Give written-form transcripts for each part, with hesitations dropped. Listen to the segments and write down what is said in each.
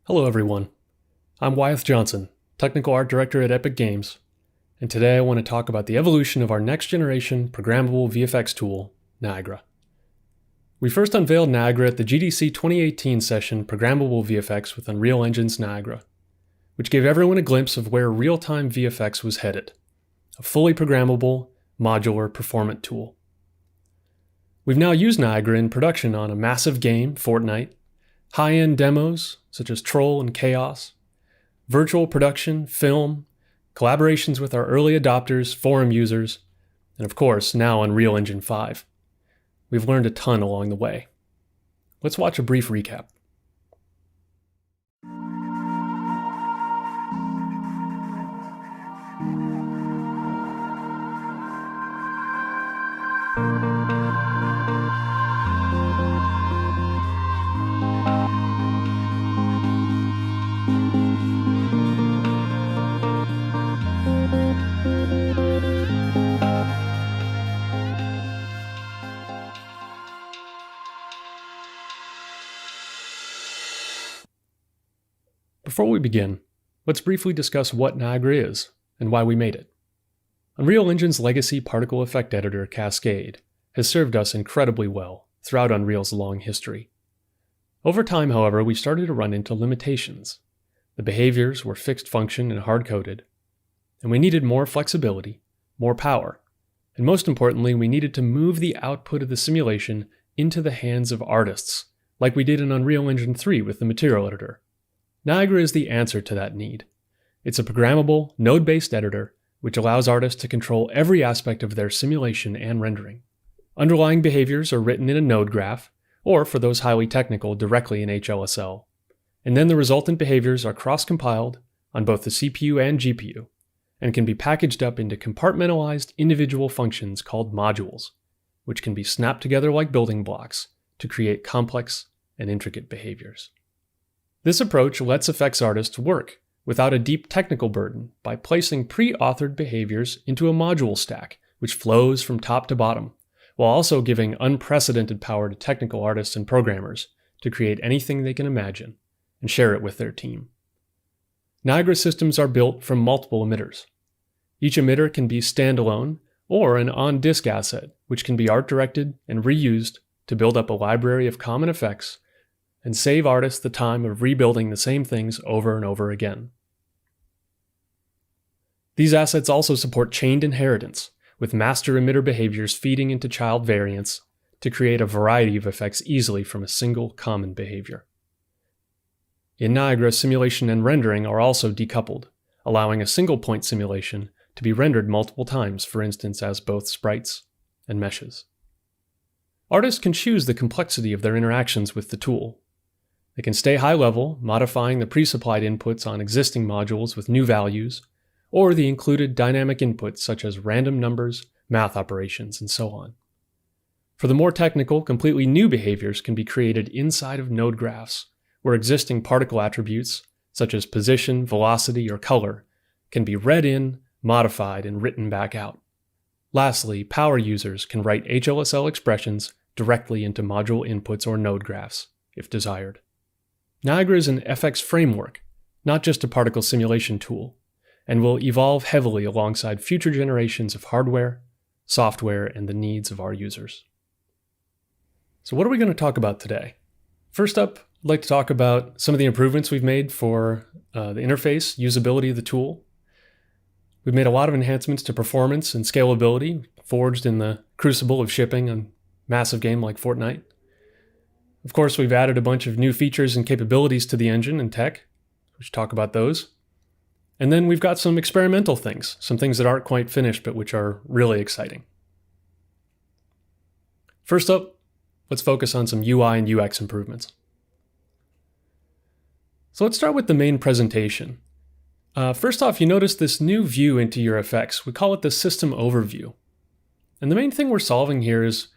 Hello everyone, I'm Wyeth Johnson, Technical Art Director at Epic Games, and today I want to talk about the evolution of our next generation programmable VFX tool, Niagara. We first unveiled Niagara at the GDC 2018 session Programmable VFX with Unreal Engine's Niagara, which gave everyone a glimpse of where real-time VFX was headed, a fully programmable, modular, performant tool. We've now used Niagara in production on a massive game, Fortnite, high-end demos such as Troll and Chaos, virtual production, film, collaborations with our early adopters, forum users, and of course, now Unreal Engine 5. We've learned a ton along the way. Let's watch a brief recap. Before we begin, let's briefly discuss what Niagara is and why we made it. Unreal Engine's legacy particle effect editor, Cascade, has served us incredibly well throughout Unreal's long history. Over time, however, we started to run into limitations. The behaviors were fixed function and hard-coded, and we needed more flexibility, more power, and most importantly, we needed to move the output of the simulation into the hands of artists, like we did in Unreal Engine 3 with the material editor. Niagara is the answer to that need. It's a programmable, node-based editor which allows artists to control every aspect of their simulation and rendering. Underlying behaviors are written in a node graph, or for those highly technical, directly in HLSL. And then the resultant behaviors are cross-compiled on both the CPU and GPU, and can be packaged up into compartmentalized individual functions called modules, which can be snapped together like building blocks to create complex and intricate behaviors. This approach lets effects artists work without a deep technical burden by placing pre-authored behaviors into a module stack, which flows from top to bottom, while also giving unprecedented power to technical artists and programmers to create anything they can imagine and share it with their team. Niagara systems are built from multiple emitters. Each emitter can be standalone or an on-disk asset, which can be art-directed and reused to build up a library of common effects and save artists the time of rebuilding the same things over and over again. These assets also support chained inheritance, with master emitter behaviors feeding into child variants to create a variety of effects easily from a single common behavior. In Niagara, simulation and rendering are also decoupled, allowing a single point simulation to be rendered multiple times, for instance as both sprites and meshes. Artists can choose the complexity of their interactions with the tool. They can stay high level, modifying the pre-supplied inputs on existing modules with new values, or the included dynamic inputs such as random numbers, math operations, and so on. For the more technical, completely new behaviors can be created inside of node graphs, where existing particle attributes, such as position, velocity, or color, can be read in, modified, and written back out. Lastly, power users can write HLSL expressions directly into module inputs or node graphs, if desired. Niagara is an FX framework, not just a particle simulation tool, and will evolve heavily alongside future generations of hardware, software, and the needs of our users. So what are we going to talk about today? First up, I'd like to talk about some of the improvements we've made for the interface, usability of the tool. We've made a lot of enhancements to performance and scalability, forged in the crucible of shipping a massive game like Fortnite. Of course, we've added a bunch of new features and capabilities to the engine and tech. We should talk about those. And then we've got some experimental things, some things that aren't quite finished but which are really exciting. First up, let's focus on some UI and UX improvements. So let's start with the main presentation. First off, you notice this new view into your effects. We call it the system overview. And the main thing we're solving here is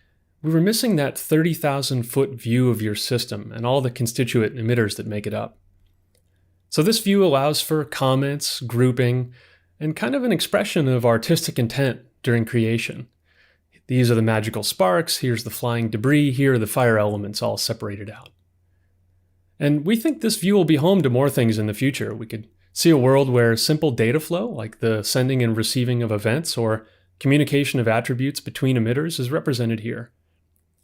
we were missing that 30,000 foot view of your system and all the constituent emitters that make it up. So this view allows for comments, grouping, and kind of an expression of artistic intent during creation. These are the magical sparks, here's the flying debris, here are the fire elements all separated out. And we think this view will be home to more things in the future. We could see a world where simple data flow, like the sending and receiving of events or communication of attributes between emitters, is represented here.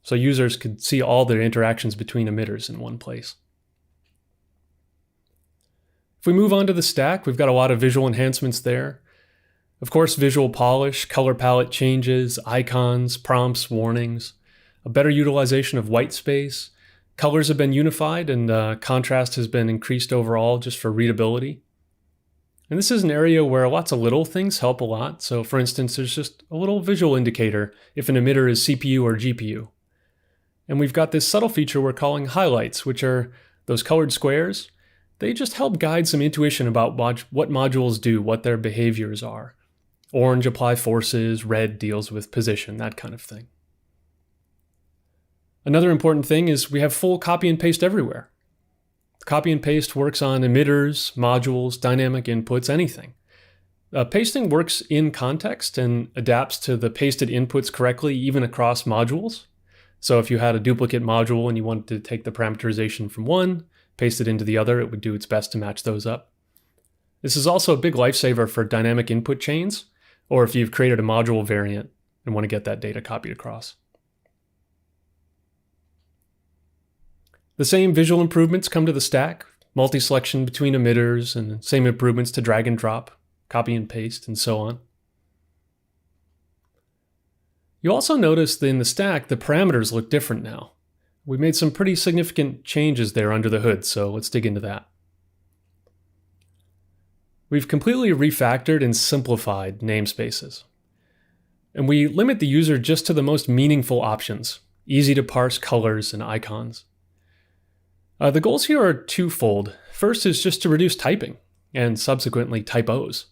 So users could see all their interactions between emitters in one place. If we move on to the stack, we've got a lot of visual enhancements there. Of course, visual polish, color palette changes, icons, prompts, warnings, a better utilization of white space. Colors have been unified and contrast has been increased overall just for readability. And this is an area where lots of little things help a lot. So for instance, there's just a little visual indicator if an emitter is CPU or GPU. And we've got this subtle feature we're calling highlights, which are those colored squares. They just help guide some intuition about what modules do, what their behaviors are. Orange apply forces, red deals with position, that kind of thing. Another important thing is we have full copy and paste everywhere. Copy and paste works on emitters, modules, dynamic inputs, anything. Pasting works in context and adapts to the pasted inputs correctly even across modules. So if you had a duplicate module and you wanted to take the parameterization from one, paste it into the other, it would do its best to match those up. This is also a big lifesaver for dynamic input chains, or if you've created a module variant and want to get that data copied across. The same visual improvements come to the stack, multi-selection between emitters, and same improvements to drag and drop, copy and paste, and so on. You also notice that in the stack, the parameters look different now. We made some pretty significant changes there under the hood, so let's dig into that. We've completely refactored and simplified namespaces. And we limit the user just to the most meaningful options, easy to parse colors and icons. The goals here are twofold. First is just to reduce typing, and subsequently typos.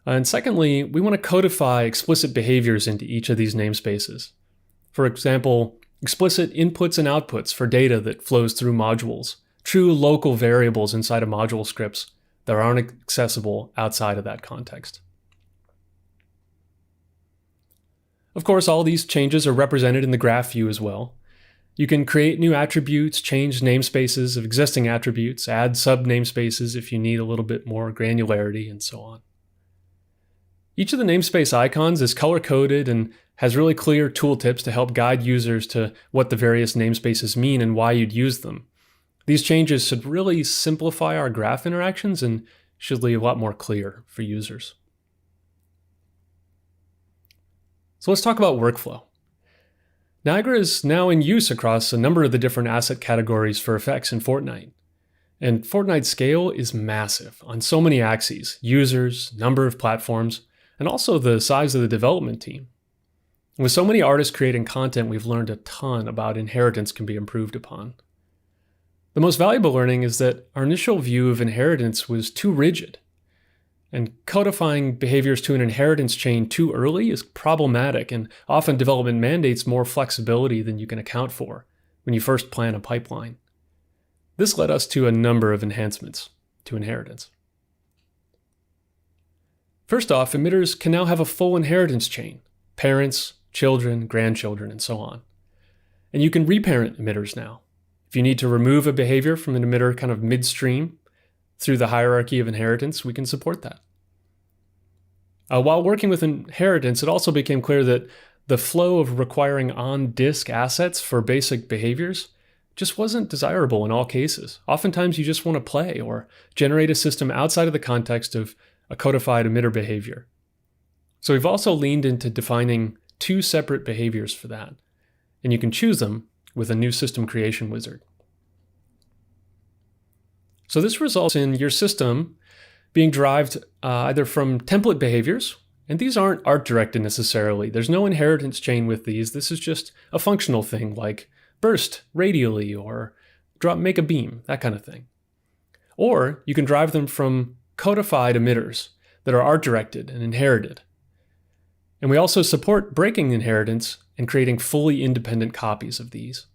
And secondly, we want to codify explicit behaviors into each of these namespaces. For example, explicit inputs and outputs for data that flows through modules, true local variables inside of module scripts that aren't accessible outside of that context. Of course, all these changes are represented in the graph view as well. You can create new attributes, change namespaces of existing attributes, add sub-namespaces if you need a little bit more granularity, and so on. Each of the namespace icons is color-coded and has really clear tooltips to help guide users to what the various namespaces mean and why you'd use them. These changes should really simplify our graph interactions and should leave a lot more clear for users. So let's talk about workflow. Niagara is now in use across a number of the different asset categories for effects in Fortnite. And Fortnite's scale is massive on so many axes, users, number of platforms, and also the size of the development team. With so many artists creating content, we've learned a ton about inheritance can be improved upon. The most valuable learning is that our initial view of inheritance was too rigid. And codifying behaviors to an inheritance chain too early is problematic, and often development mandates more flexibility than you can account for when you first plan a pipeline. This led us to a number of enhancements to inheritance. First off, emitters can now have a full inheritance chain: parents, children, grandchildren, and so on. And you can reparent emitters now. If you need to remove a behavior from an emitter kind of midstream through the hierarchy of inheritance, we can support that. While working with inheritance, it also became clear that the flow of requiring on-disk assets for basic behaviors just wasn't desirable in all cases. Oftentimes, you just want to play or generate a system outside of the context of a codified emitter behavior. So we've also leaned into defining two separate behaviors for that, and you can choose them with a new system creation wizard. So this results in your system being derived either from template behaviors, and these aren't art-directed necessarily. There's no inheritance chain with these. This is just a functional thing like burst radially or make a beam, that kind of thing. Or you can derive them from codified emitters that are art-directed and inherited. And we also support breaking inheritance and creating fully independent copies of these.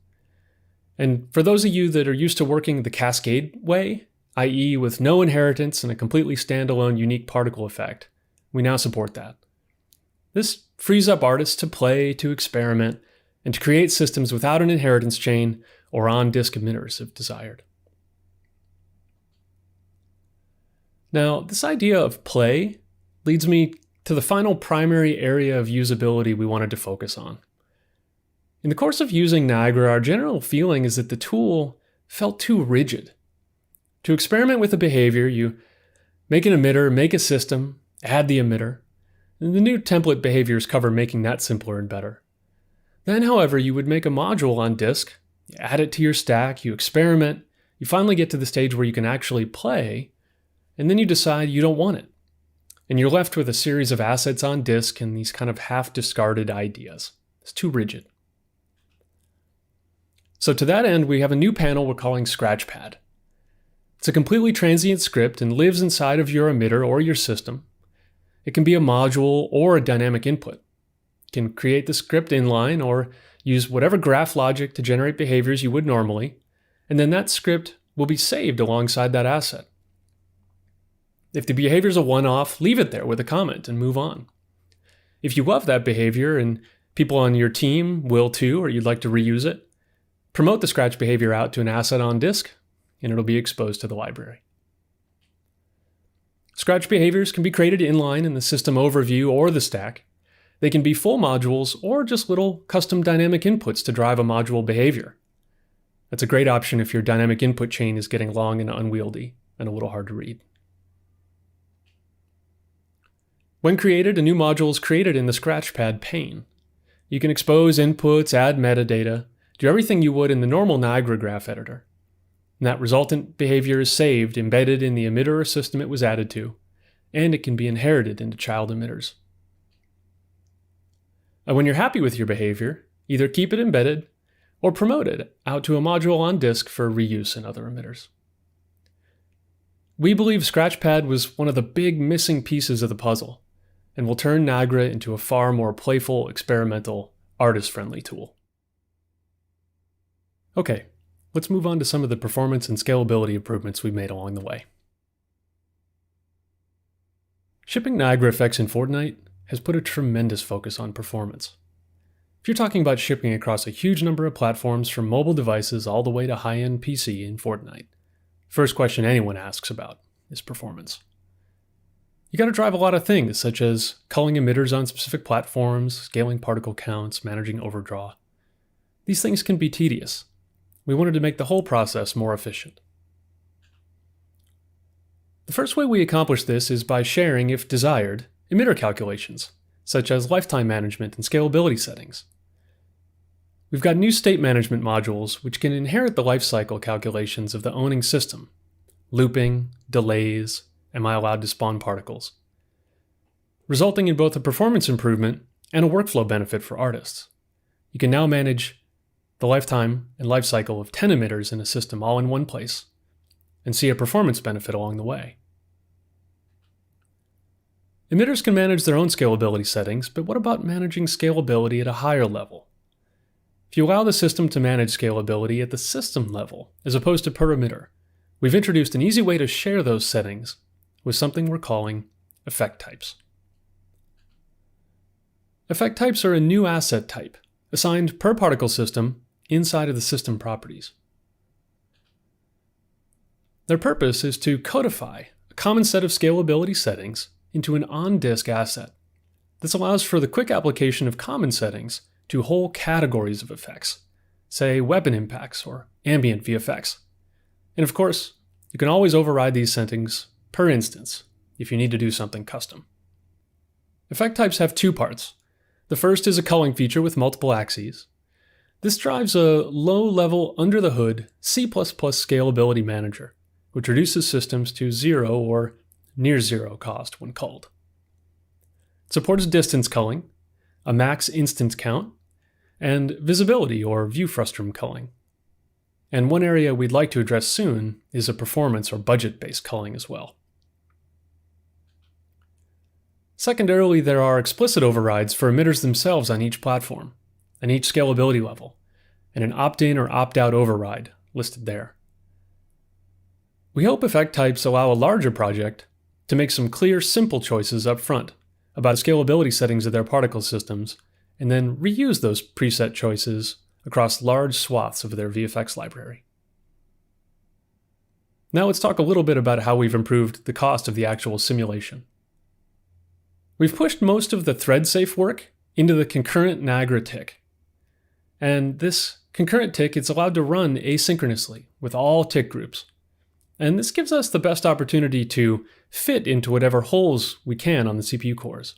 And for those of you that are used to working the cascade way, i.e. with no inheritance and a completely standalone unique particle effect, we now support that. This frees up artists to play, to experiment, and to create systems without an inheritance chain or on-disk emitters if desired. Now, this idea of play leads me to the final primary area of usability we wanted to focus on. In the course of using Niagara, our general feeling is that the tool felt too rigid. To experiment with a behavior, you make an emitter, make a system, add the emitter, and the new template behaviors cover making that simpler and better. Then, however, you would make a module on disk, you add it to your stack, you experiment, you finally get to the stage where you can actually play, and then you decide you don't want it. And you're left with a series of assets on disk and these kind of half-discarded ideas. It's too rigid. So to that end, we have a new panel we're calling Scratchpad. It's a completely transient script and lives inside of your emitter or your system. It can be a module or a dynamic input. You can create the script inline or use whatever graph logic to generate behaviors you would normally, and then that script will be saved alongside that asset. If the behavior is a one-off, leave it there with a comment and move on. If you love that behavior and people on your team will too, or you'd like to reuse it, promote the Scratch behavior out to an asset on disk, and it'll be exposed to the library. Scratch behaviors can be created inline in the system overview or the stack. They can be full modules or just little custom dynamic inputs to drive a module behavior. That's a great option if your dynamic input chain is getting long and unwieldy and a little hard to read. When created, a new module is created in the Scratchpad pane. You can expose inputs, add metadata, do everything you would in the normal Niagara graph editor. And that resultant behavior is saved, embedded in the emitter or system it was added to, and it can be inherited into child emitters. And when you're happy with your behavior, either keep it embedded or promote it out to a module on disk for reuse in other emitters. We believe Scratchpad was one of the big missing pieces of the puzzle, and will turn Niagara into a far more playful, experimental, artist-friendly tool. Okay, let's move on to some of the performance and scalability improvements we've made along the way. Shipping Niagara FX in Fortnite has put a tremendous focus on performance. If you're talking about shipping across a huge number of platforms from mobile devices all the way to high-end PC in Fortnite, first question anyone asks about is performance. You got to drive a lot of things, such as culling emitters on specific platforms, scaling particle counts, managing overdraw. These things can be tedious. We wanted to make the whole process more efficient. The first way we accomplish this is by sharing, if desired, emitter calculations, such as lifetime management and scalability settings. We've got new state management modules which can inherit the lifecycle calculations of the owning system, looping, delays, am I allowed to spawn particles, resulting in both a performance improvement and a workflow benefit for artists. You can now manage the lifetime and lifecycle of 10 emitters in a system all in one place, and see a performance benefit along the way. Emitters can manage their own scalability settings, but what about managing scalability at a higher level? If you allow the system to manage scalability at the system level, as opposed to per emitter, we've introduced an easy way to share those settings with something we're calling effect types. Effect types are a new asset type, assigned per particle system inside of the system properties. Their purpose is to codify a common set of scalability settings into an on-disk asset. This allows for the quick application of common settings to whole categories of effects, say weapon impacts or ambient VFX. And of course, you can always override these settings per instance if you need to do something custom. Effect types have two parts. The first is a culling feature with multiple axes. This drives a low-level, under-the-hood C++ scalability manager, which reduces systems to zero or near zero cost when culled. It supports distance culling, a max instance count, and visibility or view frustum culling. And one area we'd like to address soon is a performance or budget-based culling as well. Secondarily, there are explicit overrides for emitters themselves on each platform, and each scalability level, and an opt-in or opt-out override listed there. We hope effect types allow a larger project to make some clear, simple choices up front about scalability settings of their particle systems, and then reuse those preset choices across large swaths of their VFX library. Now let's talk a little bit about how we've improved the cost of the actual simulation. We've pushed most of the thread-safe work into the concurrent Niagara tick. And this concurrent tick is allowed to run asynchronously with all tick groups. And this gives us the best opportunity to fit into whatever holes we can on the CPU cores.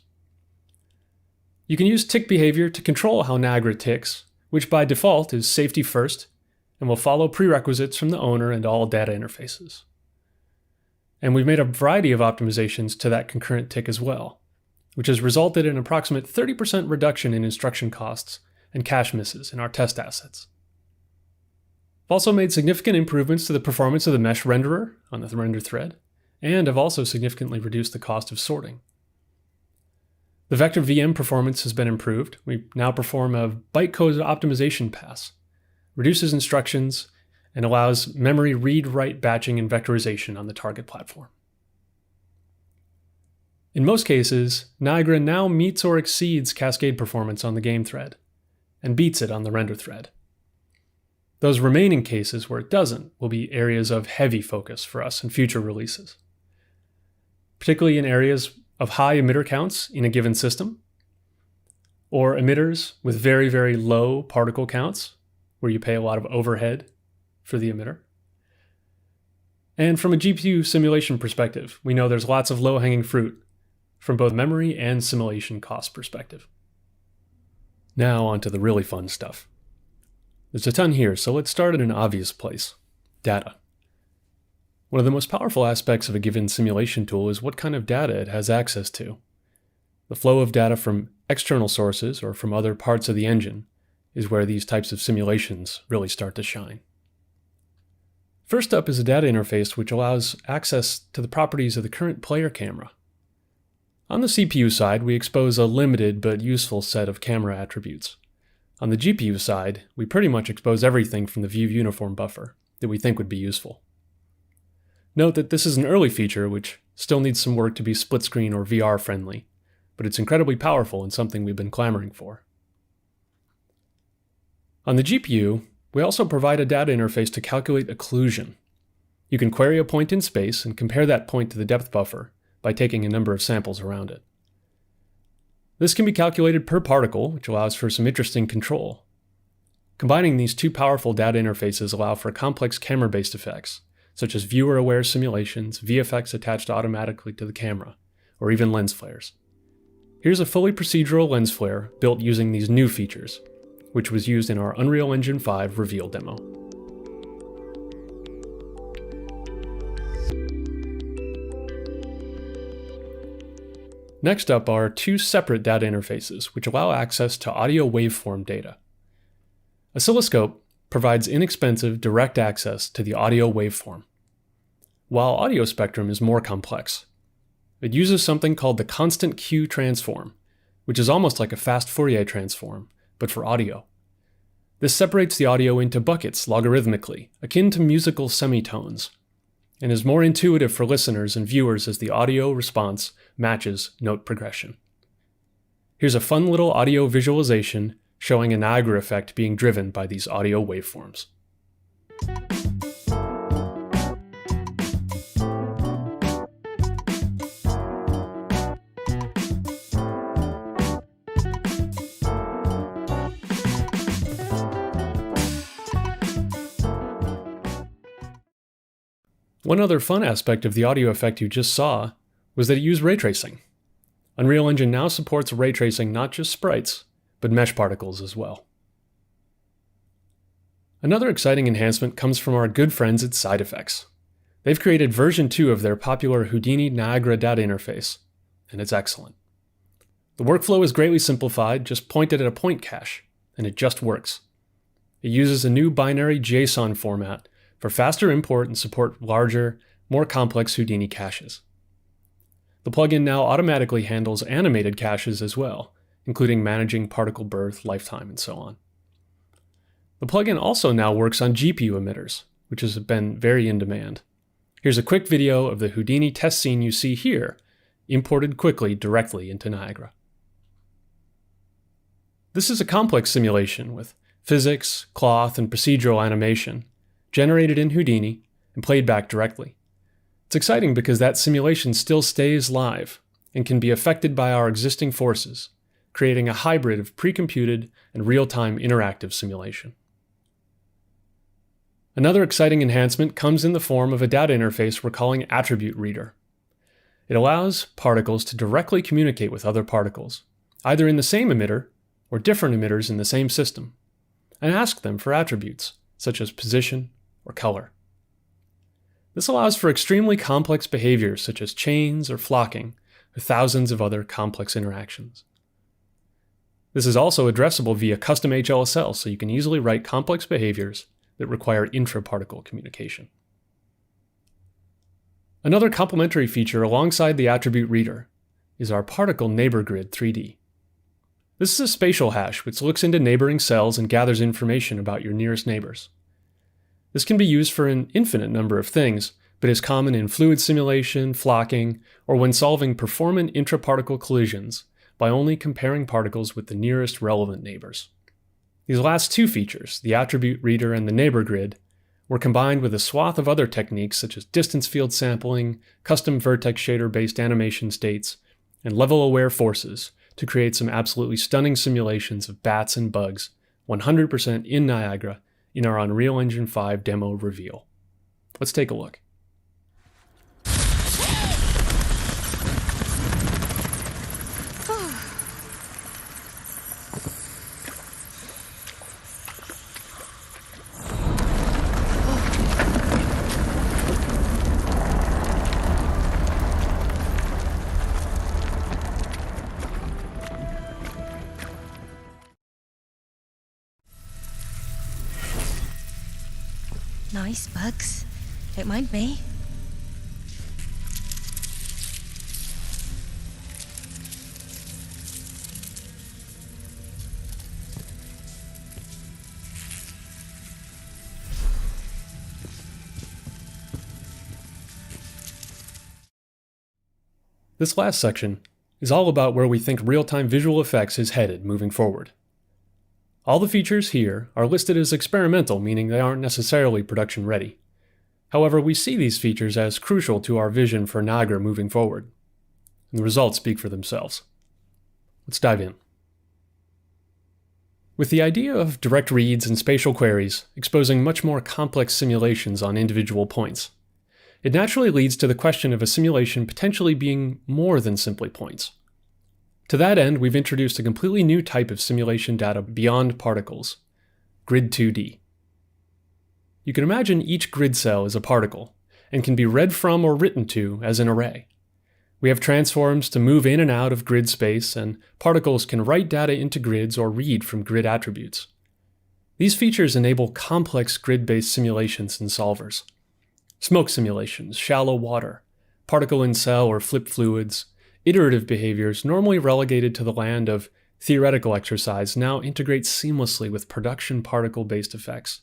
You can use tick behavior to control how Niagara ticks, which by default is safety first and will follow prerequisites from the owner and all data interfaces. And we've made a variety of optimizations to that concurrent tick as well, which has resulted in an approximate 30% reduction in instruction costs and cache misses in our test assets. I've also made significant improvements to the performance of the mesh renderer on the render thread, and have also significantly reduced the cost of sorting. The vector VM performance has been improved. We now perform a bytecode optimization pass, reduces instructions, and allows memory read-write batching and vectorization on the target platform. In most cases, Niagara now meets or exceeds Cascade performance on the game thread, and beats it on the render thread. Those remaining cases where it doesn't will be areas of heavy focus for us in future releases, particularly in areas of high emitter counts in a given system, or emitters with very, very low particle counts, where you pay a lot of overhead for the emitter. And from a GPU simulation perspective, we know there's lots of low-hanging fruit from both memory and simulation cost perspective. Now onto the really fun stuff. There's a ton here, so let's start at an obvious place: data. One of the most powerful aspects of a given simulation tool is what kind of data it has access to. The flow of data from external sources or from other parts of the engine is where these types of simulations really start to shine. First up is a data interface which allows access to the properties of the current player camera. On the CPU side, we expose a limited but useful set of camera attributes. On the GPU side, we pretty much expose everything from the view uniform buffer that we think would be useful. Note that this is an early feature which still needs some work to be split screen or VR friendly, but it's incredibly powerful and something we've been clamoring for. On the GPU, we also provide a data interface to calculate occlusion. You can query a point in space and compare that point to the depth buffer by taking a number of samples around it. This can be calculated per particle, which allows for some interesting control. Combining these two powerful data interfaces allow for complex camera-based effects, such as viewer-aware simulations, VFX attached automatically to the camera, or even lens flares. Here's a fully procedural lens flare built using these new features, which was used in our Unreal Engine 5 reveal demo. Next up are two separate data interfaces which allow access to audio waveform data. Oscilloscope provides inexpensive direct access to the audio waveform, while audio spectrum is more complex. It uses something called the constant Q transform, which is almost like a fast Fourier transform, but for audio. This separates the audio into buckets logarithmically, akin to musical semitones, and is more intuitive for listeners and viewers as the audio response matches note progression. Here's a fun little audio visualization showing a Niagara effect being driven by these audio waveforms. One other fun aspect of the audio effect you just saw was that it used ray tracing. Unreal Engine now supports ray tracing not just sprites, but mesh particles as well. Another exciting enhancement comes from our good friends at SideFX. They've created version 2 of their popular Houdini Niagara data interface, and it's excellent. The workflow is greatly simplified, just point it at a point cache, and it just works. It uses a new binary JSON format for faster import and support larger, more complex Houdini caches. The plugin now automatically handles animated caches as well, including managing particle birth, lifetime, and so on. The plugin also now works on GPU emitters, which has been very in demand. Here's a quick video of the Houdini test scene you see here, imported quickly directly into Niagara. This is a complex simulation with physics, cloth, and procedural animation, generated in Houdini, and played back directly. It's exciting because that simulation still stays live and can be affected by our existing forces, creating a hybrid of pre-computed and real-time interactive simulation. Another exciting enhancement comes in the form of a data interface we're calling Attribute Reader. It allows particles to directly communicate with other particles, either in the same emitter or different emitters in the same system, and ask them for attributes, such as position or color. This allows for extremely complex behaviors such as chains or flocking, or thousands of other complex interactions. This is also addressable via custom HLSL, so you can easily write complex behaviors that require intra-particle communication. Another complementary feature alongside the Attribute Reader is our Particle Neighbor Grid 3D. This is a spatial hash which looks into neighboring cells and gathers information about your nearest neighbors. This can be used for an infinite number of things, but is common in fluid simulation, flocking, or when solving performant intra-particle collisions by only comparing particles with the nearest relevant neighbors. These last two features, the Attribute Reader and the Neighbor Grid, were combined with a swath of other techniques such as distance field sampling, custom vertex shader-based animation states, and level-aware forces to create some absolutely stunning simulations of bats and bugs 100% in Niagara in our Unreal Engine 5 demo reveal. Let's take a look. Nice bugs. Don't mind me. This last section is all about where we think real-time visual effects is headed moving forward. All the features here are listed as experimental, meaning they aren't necessarily production ready. However, we see these features as crucial to our vision for Niagara moving forward, and the results speak for themselves. Let's dive in. With the idea of direct reads and spatial queries exposing much more complex simulations on individual points, it naturally leads to the question of a simulation potentially being more than simply points. To that end, we've introduced a completely new type of simulation data beyond particles, Grid 2D. You can imagine each grid cell as a particle, and can be read from or written to as an array. We have transforms to move in and out of grid space, and particles can write data into grids or read from grid attributes. These features enable complex grid-based simulations and solvers. Smoke simulations, shallow water, particle-in-cell or flip fluids, iterative behaviors normally relegated to the land of theoretical exercise now integrate seamlessly with production particle-based effects,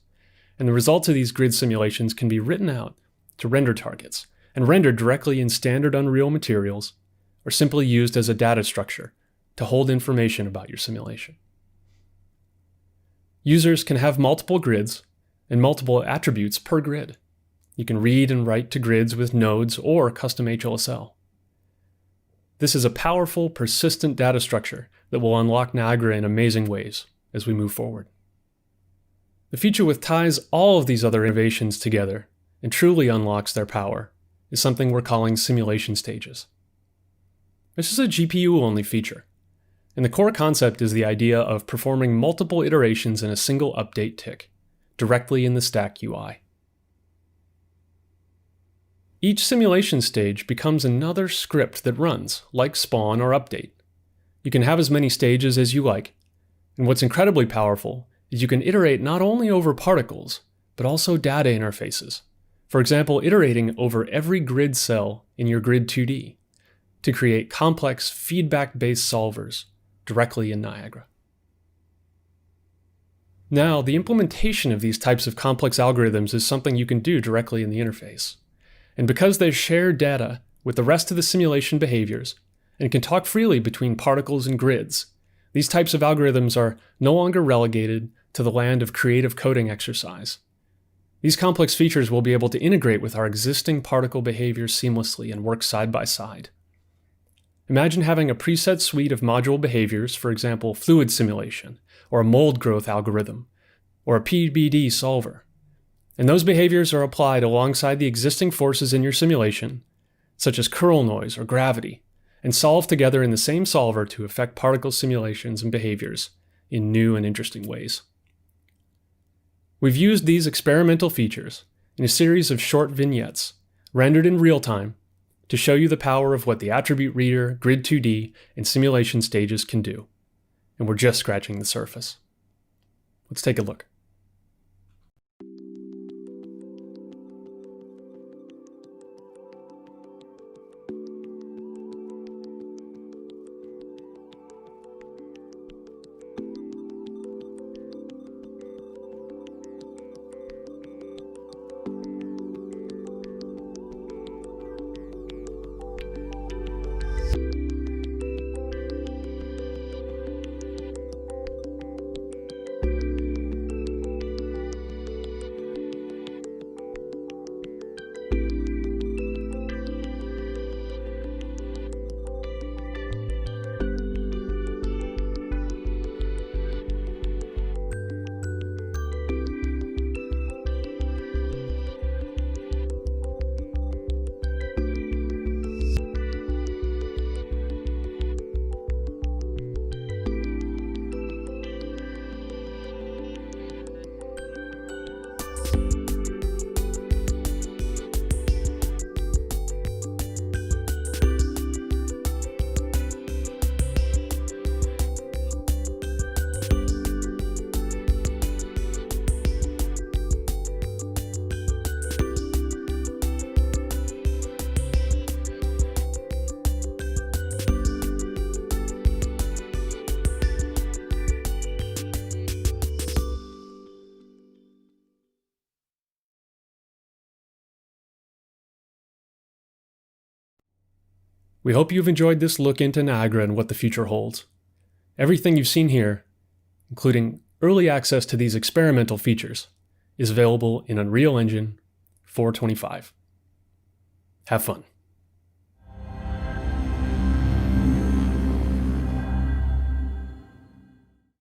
and the results of these grid simulations can be written out to render targets and rendered directly in standard Unreal materials or simply used as a data structure to hold information about your simulation. Users can have multiple grids and multiple attributes per grid. You can read and write to grids with nodes or custom HLSL. This is a powerful, persistent data structure that will unlock Niagara in amazing ways as we move forward. The feature which ties all of these other innovations together and truly unlocks their power is something we're calling simulation stages. This is a GPU-only feature, and the core concept is the idea of performing multiple iterations in a single update tick, directly in the stack UI. Each simulation stage becomes another script that runs, like spawn or update. You can have as many stages as you like, and what's incredibly powerful is you can iterate not only over particles, but also data interfaces. For example, iterating over every grid cell in your Grid 2D to create complex feedback-based solvers directly in Niagara. Now, the implementation of these types of complex algorithms is something you can do directly in the interface. And because they share data with the rest of the simulation behaviors and can talk freely between particles and grids, these types of algorithms are no longer relegated to the land of creative coding exercise. These complex features will be able to integrate with our existing particle behaviors seamlessly and work side by side. Imagine having a preset suite of module behaviors, for example, fluid simulation, or a mold growth algorithm, or a PBD solver. And those behaviors are applied alongside the existing forces in your simulation, such as curl noise or gravity, and solved together in the same solver to affect particle simulations and behaviors in new and interesting ways. We've used these experimental features in a series of short vignettes, rendered in real time, to show you the power of what the attribute reader, grid 2D, and simulation stages can do. And we're just scratching the surface. Let's take a look. We hope you've enjoyed this look into Niagara and what the future holds. Everything you've seen here, including early access to these experimental features, is available in Unreal Engine 4.25. Have fun.